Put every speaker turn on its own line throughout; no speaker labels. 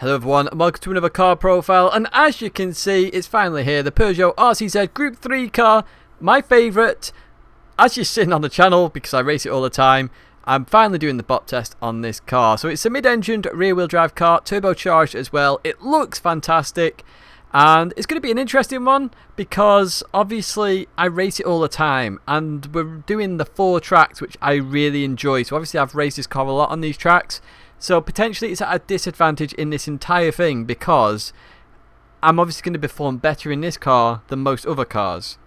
Hello everyone and welcome to another car profile, and as you can see it's finally here, the Peugeot RCZ Gr.3 car, my favourite. As you've seen on the channel, because I race it all the time, I'm finally doing the BoP test on this car. So it's a mid-engined rear wheel drive car, turbocharged as well. It looks fantastic and it's going to be an interesting one because obviously I race it all the time and we're doing the 4 tracks which I really enjoy. So obviously I've raced this car a lot on these tracks. So potentially it's at a disadvantage in this entire thing because I'm obviously going to perform better in this car than most other cars.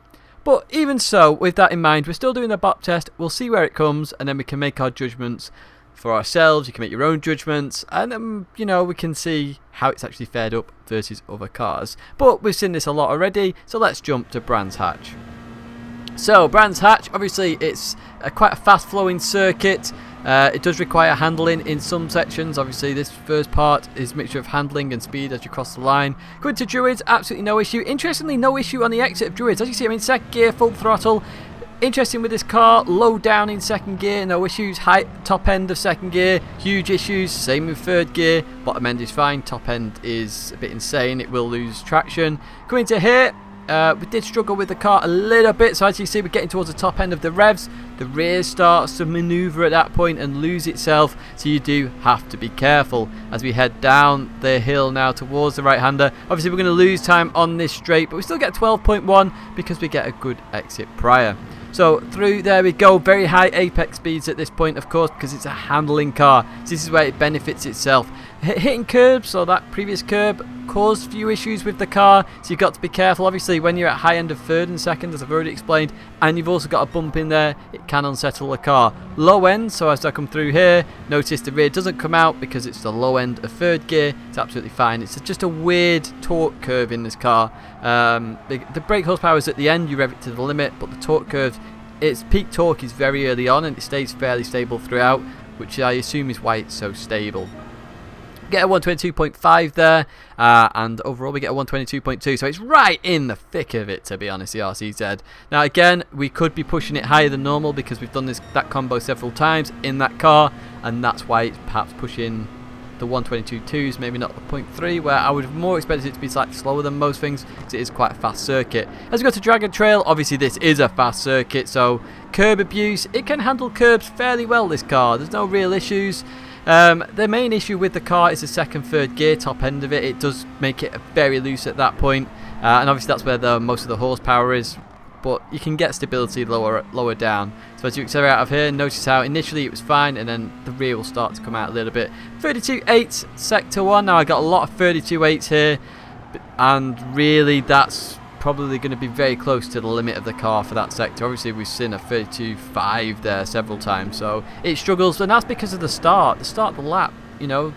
But even so, with that in mind, we're still doing the BoP test. We'll see where it comes and then we can make our judgments for ourselves. You can make your own judgments and you know, we can see how it's actually fared up versus other cars. But we've seen this a lot already, so let's jump to Brands Hatch. So Brands Hatch, obviously it's quite a fast flowing circuit. It does require handling in some sections. Obviously this first part is a mixture of handling and speed as you cross the line. Going to Druids, absolutely no issue. Interestingly, no issue on the exit of Druids. As you see, I'm in second gear, full throttle. Interesting with this car, low down in second gear, no issues. High top end of second gear, huge issues. Same with third gear, bottom end is fine. Top end is a bit insane, it will lose traction. Coming to here, we did struggle with the car a little bit, so as you see we're getting towards the top end of the revs. The rear starts to manoeuvre at that point and lose itself, so you do have to be careful as we head down the hill now towards the right hander. Obviously we're going to lose time on this straight, but we still get 12.1 because we get a good exit prior. So through there we go, very high apex speeds at this point of course because it's a handling car, so this is where it benefits itself. Hitting curbs, so that previous curb caused a few issues with the car, so you've got to be careful obviously when you're at high end of third and second, as I've already explained, and you've also got a bump in there, it can unsettle the car. Low end, so as I come through here, notice the rear doesn't come out because it's the low end of third gear. It's absolutely fine. It's just a weird torque curve in this car. The brake horsepower is at the end, you rev it to the limit, but the torque curve, its peak torque is very early on and it stays fairly stable throughout, which I assume is why it's so stable. Get a 122.5 there, and overall we get a 122.2, so it's right in the thick of it, to be honest, the RCZ. Now again, we could be pushing it higher than normal because we've done that combo several times in that car, and that's why it's perhaps pushing the 122.2s, maybe not the 0.3, where I would have more expected it to be slightly slower than most things because it is quite a fast circuit. As we go to Dragon Trail, obviously this is a fast circuit, so curb abuse, it can handle curbs fairly well, this car. There's no real issues. The main issue with the car is the second, third gear, top end of it. It does make it very loose at that point, and obviously that's where most of the horsepower is. But you can get stability lower down. So as you accelerate out of here, notice how initially it was fine, and then the rear will start to come out a little bit. 32.8 sector 1. Now I got a lot of 32.8s here, and really that's probably going to be very close to the limit of the car for that sector. Obviously we've seen a 32.5 there several times, so it struggles, and that's because of the start of the lap. You know,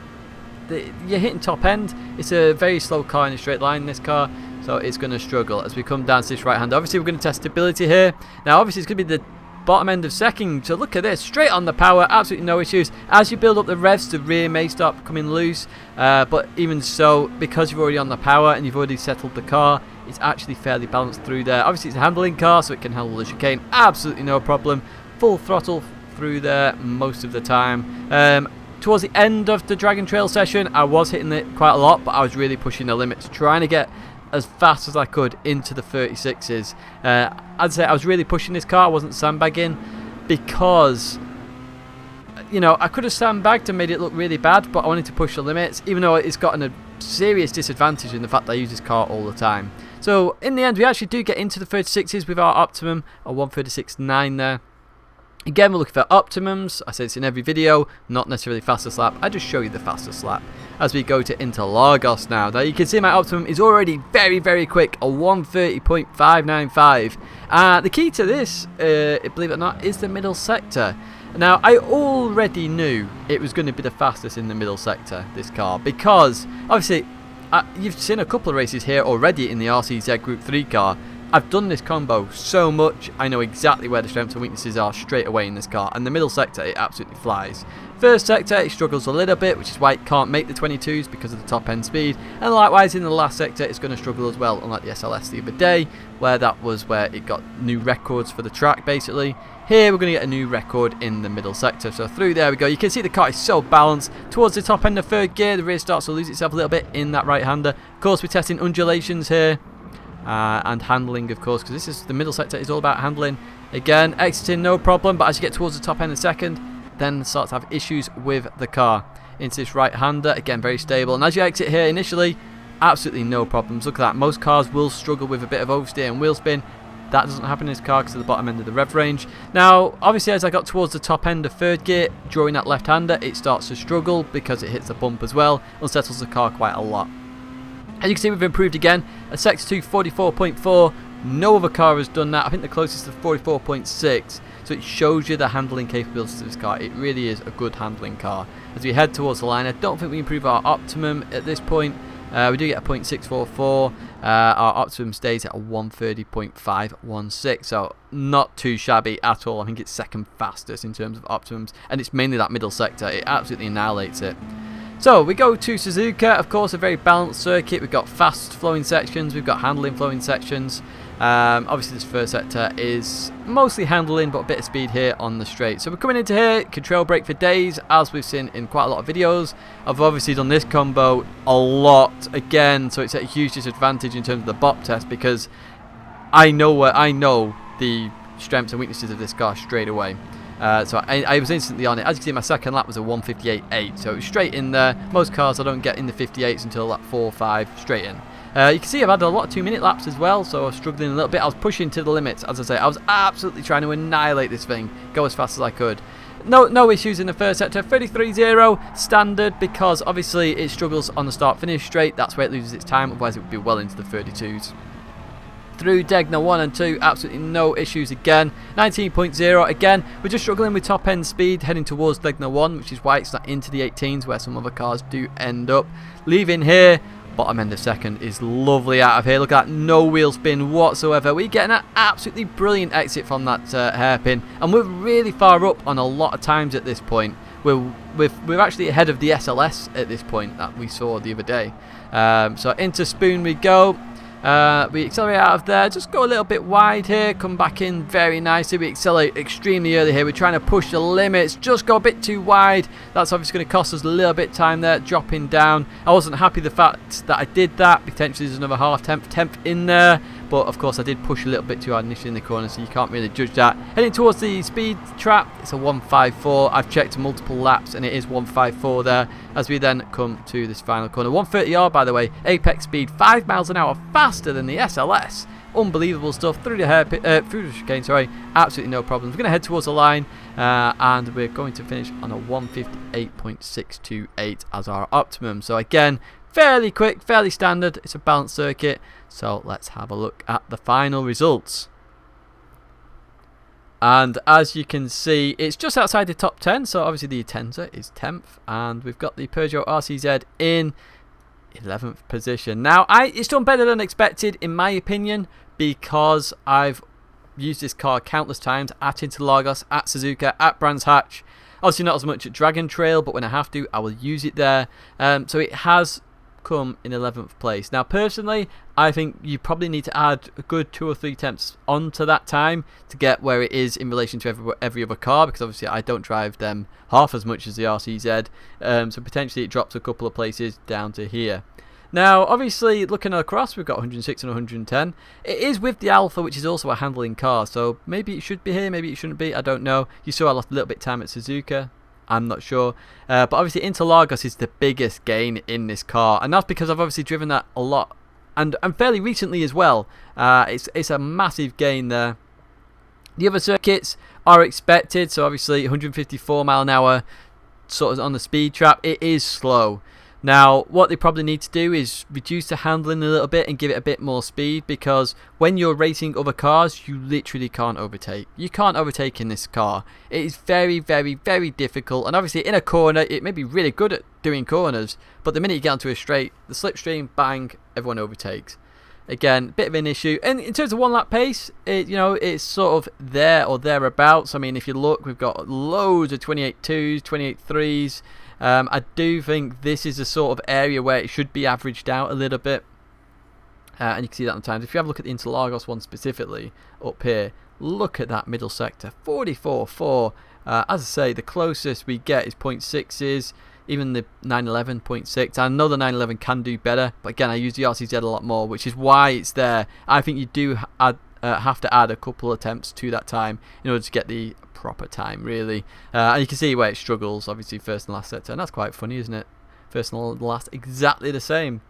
you're hitting top end. It's a very slow car in a straight line, this car, so it's going to struggle as we come down to this right hand. Obviously we're going to test stability here. Now obviously it's going to be the bottom end of second, so look at this, straight on the power, absolutely no issues. As you build up the revs, the rear may start coming loose, but even so, because you're already on the power and you've already settled the car, it's actually fairly balanced through there. Obviously it's a handling car, so it can handle the chicane, absolutely no problem. Full throttle through there most of the time. Towards the end of the Dragon Trail session, I was hitting it quite a lot, but I was really pushing the limits, trying to get as fast as I could into the 36s. I'd say I was really pushing this car. I wasn't sandbagging because, you know, I could have sandbagged and made it look really bad, but I wanted to push the limits, even though it's gotten a serious disadvantage in the fact that I use this car all the time. So in the end we actually do get into the 36s with our optimum, a 136.9 there. Again, we're looking for optimums. I say this in every video, not necessarily fastest lap. I just show you the fastest lap as we go to Interlagos now. Now you can see my optimum is already very, very quick, a 130.595. The key to this, believe it or not, is the middle sector. Now I already knew it was going to be the fastest in the middle sector, this car, because obviously you've seen a couple of races here already in the RCZ Gr.3 car. I've done this combo so much, I know exactly where the strengths and weaknesses are straight away in this car, and the middle sector, it absolutely flies. First sector, it struggles a little bit, which is why it can't make the 22s because of the top end speed, and likewise in the last sector, it's going to struggle as well, unlike the SLS the other day, where that was where it got new records for the track basically. Here we're going to get a new record in the middle sector, so through there we go. You can see the car is so balanced. Towards the top end of third gear, the rear starts to lose itself a little bit in that right-hander. Of course, we're testing undulations here. And handling, of course, because this is the middle sector is all about handling. Again, exiting no problem, but as you get towards the top end of the second, then start to have issues with the car. Into this right-hander, again, very stable. And as you exit here initially, absolutely no problems. Look at that. Most cars will struggle with a bit of oversteer and wheel spin. That doesn't happen in this car because of the bottom end of the rev range. Now, obviously, as I got towards the top end of third gear, during that left-hander, it starts to struggle because it hits the bump as well, unsettles the car quite a lot. As you can see, we've improved again. A Sector 2 44.4. No other car has done that. I think the closest is 44.6. So it shows you the handling capabilities of this car. It really is a good handling car. As we head towards the line, I don't think we improve our optimum at this point. We do get a 0.644. Our optimum stays at a 130.516. So not too shabby at all. I think it's second fastest in terms of optimums. And it's mainly that middle sector. It absolutely annihilates it. So we go to Suzuka, of course, a very balanced circuit. We've got fast flowing sections, we've got handling flowing sections. Obviously this first sector is mostly handling, but a bit of speed here on the straight. So we're coming into here, control brake for days, as we've seen in quite a lot of videos. I've obviously done this combo a lot again, so it's at a huge disadvantage in terms of the BoP test because I know the strengths and weaknesses of this car straight away. So I was instantly on it. As you can see, my second lap was a 158.8, so it was straight in there. Most cars I don't get in the 58s until lap 4 or 5, straight in. You can see I've had a lot of 2-minute laps as well, so I was struggling a little bit. I was pushing to the limits, as I say. I was absolutely trying to annihilate this thing, go as fast as I could. No issues in the first sector. 33.0 standard because obviously it struggles on the start-finish straight. That's where it loses its time, otherwise it would be well into the 32s. Through Tidgney 1 and 2, absolutely no issues again. 19.0 again, we're just struggling with top end speed heading towards Tidgney 1, which is why it's not into the 18s where some other cars do end up. Leaving here, bottom end of second is lovely out of here. Look at that, no wheel spin whatsoever. We're getting an absolutely brilliant exit from that hairpin, and we're really far up on a lot of times at this point. We're actually ahead of the SLS at this point that we saw the other day. So into Spoon we go. We accelerate out of there, just go a little bit wide here, come back in very nicely. We accelerate extremely early here, we're trying to push the limits, just go a bit too wide. That's obviously going to cost us a little bit of time there, dropping down. I wasn't happy with the fact that I did that. Potentially there's another half tenth in there, but of course I did push a little bit too hard initially in the corner, so you can't really judge that. Heading towards the speed trap, it's a 154. I've checked multiple laps and it is 154 there as we then come to this final corner. 130R, by the way, apex speed 5 miles an hour faster than the SLS. Unbelievable stuff through the chicane, sorry, absolutely no problems. We're going to head towards the line and we're going to finish on a 158.628 as our optimum. So again, fairly quick, fairly standard. It's a balanced circuit. So let's have a look at the final results. And as you can see, it's just outside the top 10. So obviously the Atenza is 10th, and we've got the Peugeot RCZ in 11th position. Now, it's done better than expected, in my opinion, because I've used this car countless times at Interlagos, at Suzuka, at Brands Hatch. Obviously not as much at Dragon Trail, but when I have to, I will use it there. So it has come in 11th place. Now, personally, I think you probably need to add a good 2 or 3 attempts onto that time to get where it is in relation to every other car, because obviously I don't drive them half as much as the RCZ, so potentially it drops a couple of places down to here. Now, obviously, looking across, we've got 106 and 110. It is with the Alpha, which is also a handling car, so maybe it should be here, maybe it shouldn't be, I don't know. You saw I lost a little bit of time at Suzuka, I'm not sure. But obviously, Interlagos is the biggest gain in this car, and that's because I've obviously driven that a lot, and fairly recently as well. It's a massive gain there. The other circuits are expected, so obviously 154 mile an hour sort of on the speed trap. It is slow. Now, what they probably need to do is reduce the handling a little bit and give it a bit more speed, because when you're racing other cars, you literally can't overtake. You can't overtake in this car. It is very, very, very difficult, and obviously in a corner, it may be really good at doing corners, but the minute you get onto a straight, the slipstream, bang, everyone overtakes. Again, bit of an issue. And in terms of 1 lap pace, it's sort of there or thereabouts. I mean, if you look, we've got loads of 28.2s, 28.3s. I do think this is a sort of area where it should be averaged out a little bit. And you can see that on times. If you have a look at the Interlagos one specifically up here, look at that middle sector, 44.4. As I say, the closest we get is 0.6s. Even the 911 0.6. I know the 911 can do better, but again, I use the RCZ a lot more, which is why it's there. I think you do have to add a couple attempts to that time in order to get the proper time, really. And you can see where it struggles, obviously, first and last sector, and that's quite funny, isn't it? First and last, exactly the same.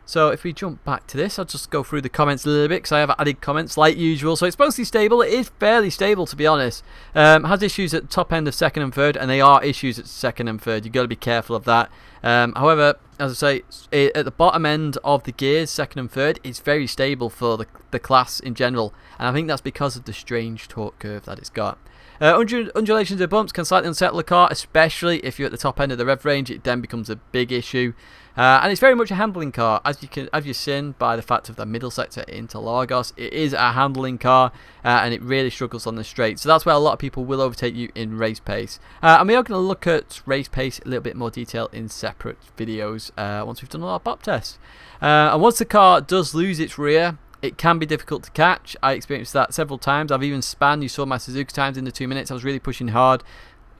So if we jump back to this, I'll just go through the comments a little bit because I have added comments like usual. So it's mostly stable. It is fairly stable, to be honest. Has issues at the top end of second and third, and they are issues at second and third. You've got to be careful of that. However, as I say, at the bottom end of the gears, second and third, it's very stable for the class in general. And I think that's because of the strange torque curve that it's got. Undulations of bumps can slightly unsettle the car, especially if you're at the top end of the rev range. It then becomes a big issue. And it's very much a handling car, as you've seen by the fact of the middle sector Interlagos. It is a handling car, and it really struggles on the straight. So that's where a lot of people will overtake you in race pace. And we are going to look at race pace in a little bit more detail in separate videos once we've done our BoP test. And once the car does lose its rear, it can be difficult to catch. I experienced that several times. I've even spun. You saw my Suzuka times in the 2 minutes. I was really pushing hard,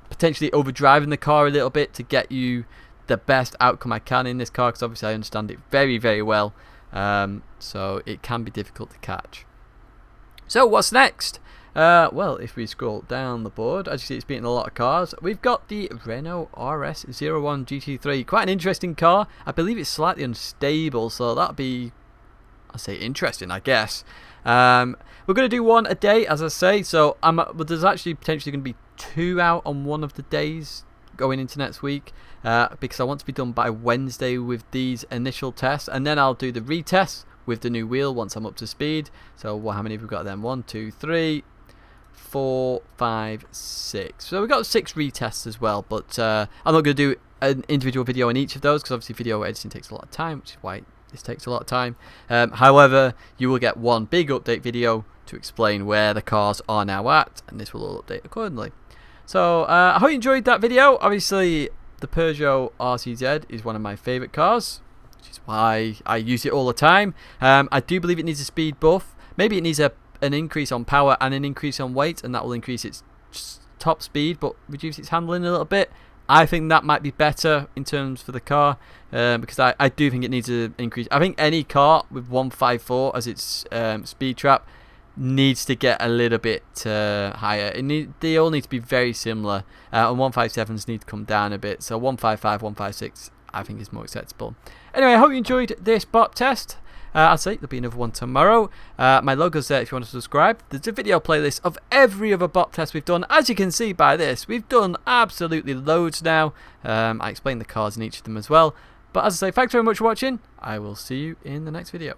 potentially overdriving the car a little bit to get you the best outcome I can in this car, because obviously I understand it very, very well. So it can be difficult to catch. So what's next? Well, if we scroll down the board, as you see, it's beating a lot of cars. We've got the Renault RS01 GT3. Quite an interesting car. I believe it's slightly unstable, so that'll be, I'll say, interesting, I guess. We're going to do one a day, as I say. So but there's actually potentially going to be 2 out on one of the days going into next week, because I want to be done by Wednesday with these initial tests, and then I'll do the retests with the new wheel once I'm up to speed. So how many have we got then? 1, 2, 3, 4, 5, 6. So we've got 6 retests as well, but I'm not going to do an individual video on each of those, because obviously video editing takes a lot of time, which is why this takes a lot of time. However, you will get one big update video to explain where the cars are now at, and this will all update accordingly. So I hope you enjoyed that video. Obviously, the Peugeot RCZ is one of my favourite cars, which is why I use it all the time. I do believe it needs a speed buff. Maybe it needs an increase on power and an increase on weight, and that will increase its top speed but reduce its handling a little bit. I think that might be better in terms for the car, because I do think it needs an increase. I think any car with 154 as its speed trap needs to get a little bit higher. They all need to be very similar, and 157s need to come down a bit. So 155, 156 I think is more acceptable. Anyway, I hope you enjoyed this BoP test. I'll say there'll be another one tomorrow. My logo's there if you want to subscribe. There's a video playlist of every other BoP test we've done. As you can see by this, we've done absolutely loads now. I explained the cars in each of them as well. But as I say, thanks very much for watching. I will see you in the next video.